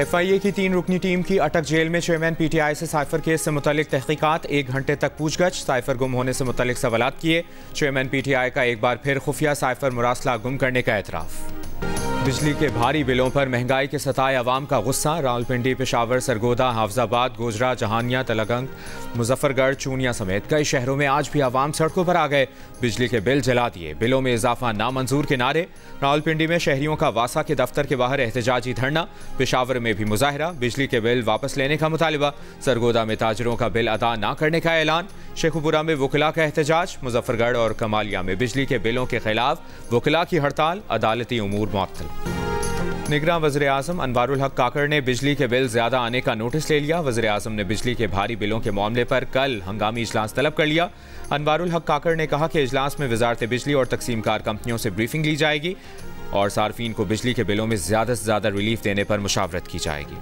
FIA की 3 रुकनी team की अटक जेल में चेयरमैन PTI से साइफर केस से मुतल्लिक तहकीकात। 1 घंटे तक पूछगछ, साइफर गुम होने से मुतल्लिक सवालात किए। चेयरमैन PTI का एक बार फिर खुफिया साइफर मुरासला गुम करने का एतराफ़। बिजली के भारी बिलों पर महंगाई के सताए अवाम का गुस्सा। रावलपिंडी, पेशावर, सरगोदा, हाफजाबाद, गोजरा, जहानिया, तलगंग, मुजफ्फरगढ़, चूनिया समेत कई शहरों में आज भी अवाम सड़कों पर आ गए। बिजली के बिल जला दिए, बिलों में इजाफा नामंजूर के नारे। रावलपिंडी में शहरियों का वासा के दफ्तर के बाहर एहतजाजी धरना। पेशावर में भी मुजाहरा, बिजली के बिल वापस लेने का मुतालिबा। सरगोदा में ताजरों का बिल अदा न करने का ऐलान। शेखुपुरा में वकला का एहतजाज। मुजफ्फरगढ़ और कमालिया में बिजली के बिलों के खिलाफ वकला की हड़ताल, अदालती उमूर मुअत्तल। निगरान वज़ीर आज़म अनवारुल हक काकड़ ने बिजली के बिल ज्यादा आने का नोटिस ले लिया। वज़ीर आज़म ने बिजली के भारी बिलों के मामले पर कल हंगामी इजलास तलब कर लिया। अनवारुल हक काकड़ ने कहा कि इजलास में वजारत बिजली और तकसीमकार कंपनियों से ब्रीफिंग ली जाएगी और सार्फिन को बिजली के बिलों में ज्यादा से ज्यादा रिलीफ देने पर मुशावरत की जाएगी।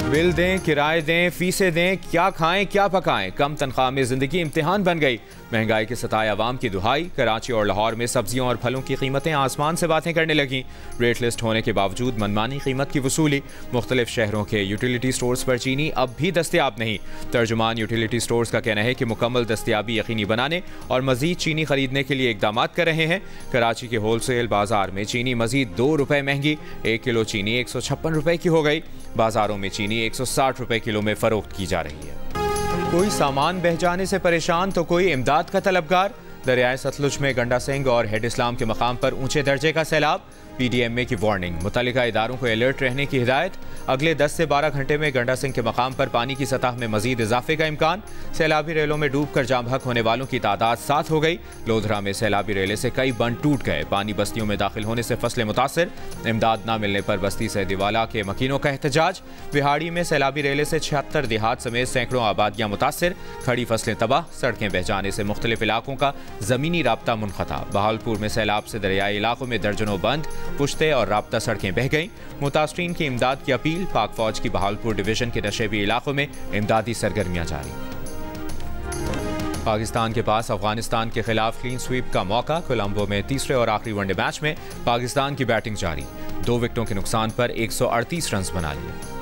बिल दें, किराए दें, फीसें दें, क्या खाएं क्या पकाएं, कम तनख्वाह में जिंदगी इम्तिहान बन गई। महंगाई के सताए अवाम की दुहाई। कराची और लाहौर में सब्जियों और फलों की कीमतें आसमान से बातें करने लगीं। रेट लिस्ट होने के बावजूद मनमानी कीमत की वसूली। मुख्तलिफ शहरों के यूटिलिटी स्टोर्स पर चीनी अब भी दस्तयाब नहीं। तर्जुमान यूटिलिटी स्टोर्स का कहना है कि मुकम्मल दस्तयाबी यकीनी बनाने और मजीद चीनी खरीदने के लिए इकदाम कर रहे हैं। कराची के होलसेल बाजार में चीनी मजीद ₹2 महंगी। 1 किलो चीनी 156 रुपए की हो गई। बाजारों में चीनी 160 रुपए किलो में फरोख्त की जा रही है। कोई सामान बह जाने से परेशान तो कोई इमदाद का तलबगार। दरियाए सतलुज में गंडा सिंह और हेड इस्लाम के मकाम पर ऊंचे दर्जे का सैलाब। PDMA की वार्निंग, मुतल्लिका इदारों को अलर्ट रहने की हिदायत। अगले 10 से 12 घंटे में गंडा सिंह के मकाम पर पानी की सतह में मजीद इजाफे का इम्कान। सैलाबी रेलों में डूब कर जाम हक होने वालों की तादाद 7 हो गई। लोधरा में सैलाबी रेले से कई बंद टूट गए। पानी बस्तियों में दाखिल होने से फसलें मुतासर। इमदाद न मिलने पर बस्ती से दिवाला के मकीनों का एहतजाज। बिहाड़ी में सैलाबी रेले से 76 देहात समेत सैकड़ों आबादियां मुतासर। खड़ी फसलें तबाह, सड़कें बह जाने से मुख्तलिफ इलाकों का जमीनी राब्ता मुनक़ता। बहावलपुर में सैलाब से दरियाई इलाकों में दर्जनों बंद, पुश्ते और राब्ता सड़कें बह गईं। मुतासरीन की इमदाद की अपील। पाक फौज की बहावलपुर डिवीजन के नशेबी इलाकों में इमदादी सरगर्मियां जारी। पाकिस्तान के पास अफगानिस्तान के खिलाफ क्लीन स्वीप का मौका। कोलंबो में तीसरे और आखिरी वनडे मैच में पाकिस्तान की बैटिंग जारी। 2 विकेटों के नुकसान पर 138 रन बना लिए।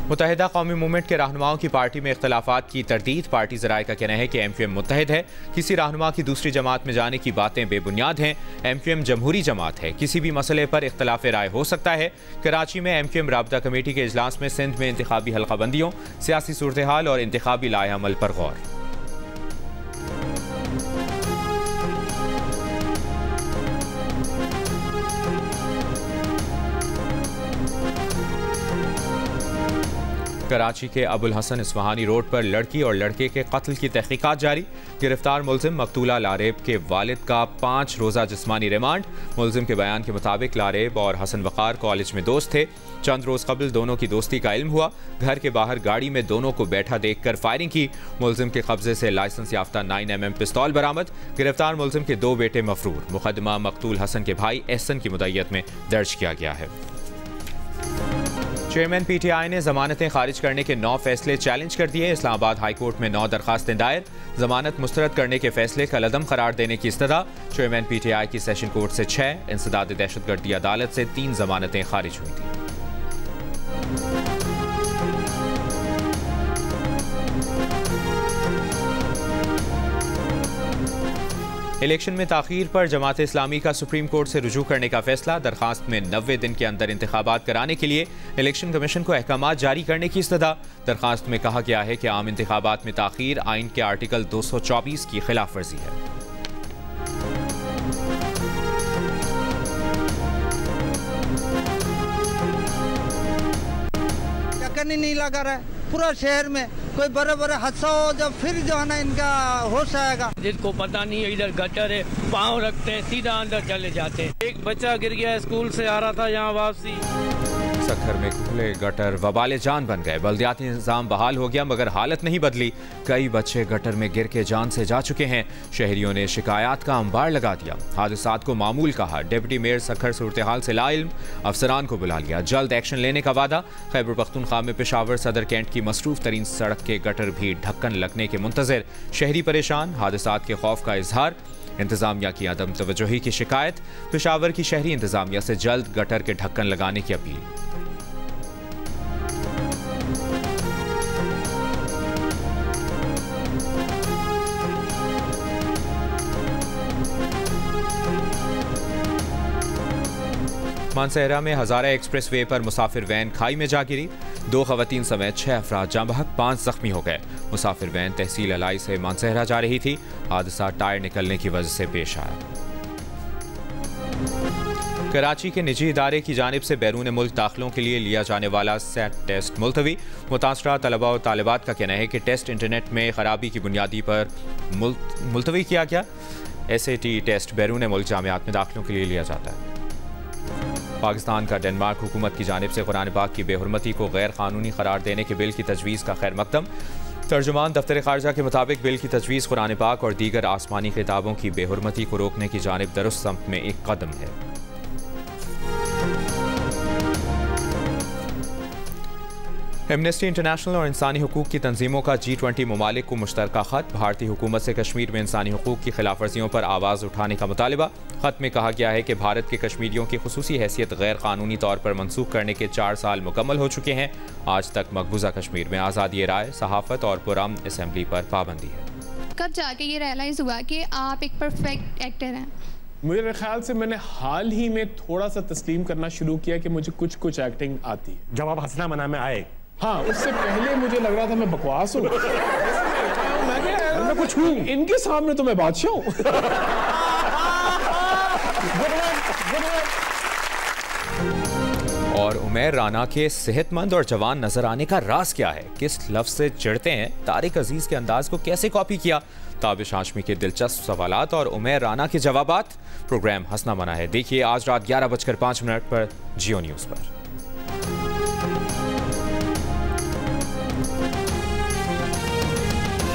मुत्तहिदा कौमी मूवमेंट के रहनुमाओं की पार्टी में इख्तलाफात की तरदीद। पार्टी ज़राए का कहना है कि MQM मुत्तहिद है। किसी रहनुमा की दूसरी जमात में जाने की बातें बेबुनियाद हैं। MQM जमहूरी जमात है, किसी भी मसले पर इख्तलाफ राय हो सकता है। कराची में MQM राब्ता कमेटी के इजलास में सिंध में इंतखाबी हल्काबंदियों, सियासी सूरत हाल और इंतखाबी लाएअमल पर गौर। कराची के अबुल हसन इस्फहानी रोड पर लड़की और लड़के के कत्ल की तहकीकात जारी। गिरफ्तार मुलजिम मकतूला लारेब के वालिद का 5 रोज़ा जिस्मानी रिमांड। मुलजिम के बयान के मुताबिक लारेब और हसन वक़ार कॉलेज में दोस्त थे। चंद रोज़ कबल दोनों की दोस्ती का इल्म हुआ। घर के बाहर गाड़ी में दोनों को बैठा देखकर फायरिंग की। मुलजिम के कब्जे से लाइसेंस याफ्ता 9mm पिस्तौल बरामद। गिरफ्तार मुलजिम के 2 बेटे मफरूर। मुकदमा मकतूल हसन के भाई एहसन की मुद्दत में दर्ज किया गया है। चेयरमैन PTI ने जमानतें खारिज करने के 9 फैसले चैलेंज कर दिए। इस्लामाबाद हाई कोर्ट में 9 दरखास्तें दायर। जमानत मुस्तरद करने के फैसले का लदम करार देने की इस्तदा। चेयरमैन PTI की सेशन कोर्ट से 6, इंसदाद दहशतगर्दी अदालत से 3 जमानतें खारिज हुई थी। इलेक्शन में ताखीर पर जमात इस्लामी का सुप्रीम कोर्ट से रुजू करने का फैसला। दरखास्त में 90 दिन के अंदर इंतखाबात कराने के लिए इलेक्शन कमीशन को अहकामात जारी करने की इस्तदा। दरखास्त में कहा गया है कि आम इंतखाबात में ताखीर आइन के आर्टिकल 224 की खिलाफ वर्जी है। चक्कर नहीं लगा रहा है पूरा शहर में। कोई बड़े बड़े हादसा हो जब फिर जो है ना इनका होश आएगा। जिसको पता नहीं है इधर गटर है, पाँव रखते हैं सीधा अंदर चले जाते हैं। एक बच्चा गिर गया, स्कूल से आ रहा था यहाँ वापसी। सखर में खुले गटर वबाले जान बन गए। बल्दियाती निज़ाम बहाल हो गया मगर हालत नहीं बदली। कई बच्चे गटर में गिर के जान से जा चुके हैं। शहरियों ने शिकायत का अंबार लगा दिया। हादसात को मामूल कहा। डिप्टी मेयर सखर सूरत हाल से लाइल्म, अफसरान को बुला लिया। जल्द एक्शन लेने का वादा। खैबर पख्तूनख्वा में पेशावर सदर कैंट की मसरूफ तरीन सड़क के गटर भी ढक्कन लगने के मुंतजर। शहरी परेशान, हादसात के खौफ का इजहार। इंतजामिया की अदम तवज्जोही की शिकायत, पेशावर की शहरी इंतजामिया से जल्द गटर के ढक्कन लगाने की अपील। मानसहरा में हजारा एक्सप्रेस वे पर मुसाफिर वैन खाई में जा गिरी, 2 खवातीन समेत 6 अफराद जाँ बहक, 5 जख्मी हो गए। मुसाफिर वैन तहसील अलाई से मानसहरा जा रही थी। हादसा टायर निकलने की वजह से पेश आया। कराची के निजी इदारे की जानिब से बैरून मुल्क दाखिलों के लिए लिया जाने वाला सेट टेस्ट मुलतवी। मुतासरा तलबा और तालिबात का कहना है कि टेस्ट इंटरनेट में खराबी की बुनियादी पर मुलतवी किया गया। SAT टेस्ट बैरून मुल्क जामियात में दाखिलों के लिए लिया जाता है। पाकिस्तान का डेनमार्क हुकूमत की जानिब से कुरान पाक की बेहुरमती को गैर कानूनी करार देने के बिल की तजवीज़ का खैर मकदम। तर्जुमान दफ्तर खारजा के मुताबिक बिल की तजवीज़ कुरान पाक और दीगर आसमानी किताबों की बेहुरमती को रोकने की जानिब दुरुस्त समत में एक कदम है। एमनेस्टी इंटरनेशनल और इंसानी हुकूक की तंजीमों का G20 ममालिक को मुश्तरका खत। भारतीय हुकूमत से कश्मीर में इंसानी हुकूक की खिलाफ वर्जियों पर आवाज़ उठाने का मुतालिबा। खत में कहा गया है कि भारत के कश्मीरियों की खुसूसी हैसियत गैर कानूनी तौर पर मनसूख करने के 4 साल मुकम्मल हो चुके हैं। आज तक मकबूजा कश्मीर में आज़ादी राय, सहाफ़त और पुरअमन असम्बली पर पाबंदी है। कब जाके ये रियलाइज़ हुआ कि आप एक परफेक्ट एक्टर हैं? मेरे ख्याल से मैंने हाल ही में थोड़ा सा तस्लीम करना शुरू किया कि मुझे कुछ एक्टिंग आती है। जब आप हंसना मना में आए, हाँ, उससे पहले मुझे लग रहा था मैं बकवास हूँ। मैं कुछ हूँ, इनके सामने तो मैं बादशाह हूँ। और उमैर राना के सेहतमंद और जवान नजर आने का राज क्या है? किस लफ्ज से चिढ़ते हैं? तारिक अजीज के अंदाज को कैसे कॉपी किया? ताबिश हाशमी के दिलचस्प सवालात और उमैर राना के जवाबात। प्रोग्राम हंसना मना है देखिए आज रात 11:05 पर जियो न्यूज़ पर।